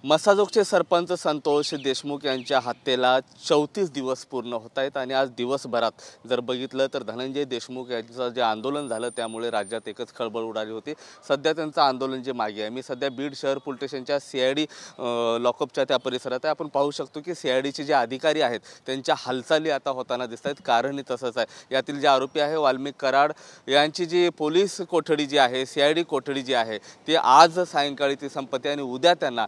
मसाजोगचे सरपंच संतोष देशमुख यांच्या हत्येला 34 दिवस पूर्ण होत आहेत आणि आज दिवसभरात जर बघितलं तर धनंजय देशमुख यांचं जे आंदोलन झालं त्यामुळे राज्यात एकच खळबळ उडाली होती। सध्या त्यांचं आंदोलन जे मागे आहे, मी सध्या बीड शहर पोलीस स्टेशनच्या सीआयडी लॉकअपच्या त्या परिसरात आहे। आपण पाहू शकतो की सीआयडीचे जे अधिकारी आहेत त्यांच्या हालचाली आता होताना दिसत आहेत। कारणही तसंच आहे। यातील जे आरोपी आहे वाल्मिक कराड यांची जी पोलीस कोठडी जी आहे, सीआयडी कोठडी जी आहे, ती आज सायंकाळी ती संपते आणि उद्या त्यांना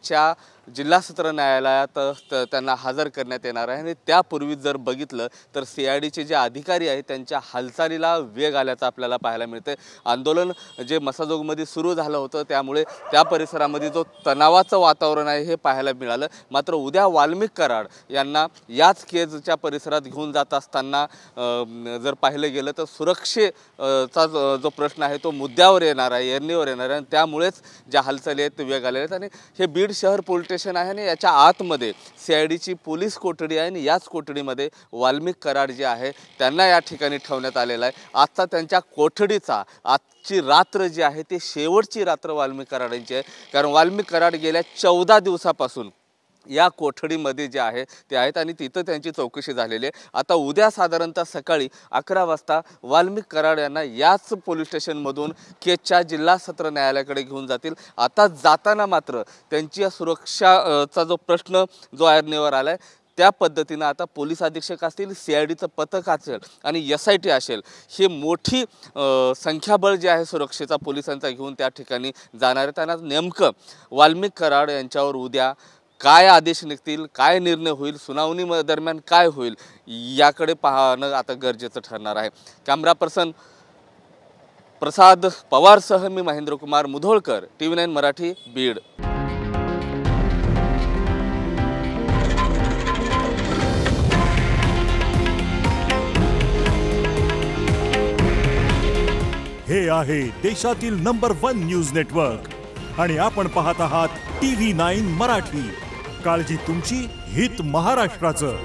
च्या जिल्हा सत्र न्यायालयात त्यांना हजर करण्यात येणार आहे। आणि त्यापूर्वी जर बघितलं तर सीआयडीचे जे अधिकारी आहेत त्यांच्या हालचालीला वेग आल्याचं आपल्याला पाहायला मिळते। आंदोलन जे मसाजोगमध्ये सुरू झालं होतं त्यामुळे त्या परिसरामध्ये जो तणावाचं वातावरण आहे हे पाहायला मिळालं। मात्र उद्या वाल्मिक कराड यांना याच केजच्या परिसरात घेऊन जात असताना जर पाहिलं गेलं तर सुरक्षेचा जो प्रश्न आहे तो मुद्द्यावर येणार आहे, ऐरणीवर येणार आहे। आणि त्यामुळेच ज्या हालचाली आहेत ते वेग आलेले आहेत। आणि हे बीड शहर पोलीस स्टेशन आहे आणि याच्या आतमध्ये सीआयडीची पोलीस कोठडी आहे आणि याच कोठडीमध्ये वाल्मिक कराड जे आहे त्यांना या ठिकाणी ठेवण्यात आलेला आहे। आजचा त्यांच्या कोठडीचा आजची रात्र जी आहे ती शेवटची रात्र वाल्मिक कराडांची आहे। कारण वाल्मिक कराड गेल्या 14 दिवसापासून या कोठडीमध्ये जे आहे ते आहेत आणि तिथं त्यांची चौकशी झालेली आहे। आता उद्या साधारणतः सकाळी 11 वाजता वाल्मिक कराड यांना याच पोलीस स्टेशनमधून केजच्या जिल्हा सत्र न्यायालयाकडे घेऊन जातील। आता जाताना मात्र त्यांची सुरक्षाचा जो प्रश्न जो ऐरणीवर आलाय त्या पद्धतीने आता पोलीस अधीक्षक असतील, सीआयडीचं पथक असेल आणि एसआयटी असेल, हे मोठी संख्याबळ जे आहे सुरक्षेचा पोलिसांचा घेऊन त्या ठिकाणी जाणार आहे। त्यांना नेमकं वाल्मिक कराड यांच्यावर उद्या काय आदेश निघतील, काय निर्णय होईल, सुनावणी दरम्यान काय होईल याकडे पाहणं आता गरजेचं ठरणार आहे। कॅमेरा पर्सन प्रसाद पवारसह मी महेंद्र कुमार मुधोळकर, TV9 मराठी, बीड। हे आहे देशातील नंबर 1 न्यूज नेटवर्क आणि आपण पाहत आहात TV9 मराठी। काळजी तुमची, हित महाराष्ट्राचं।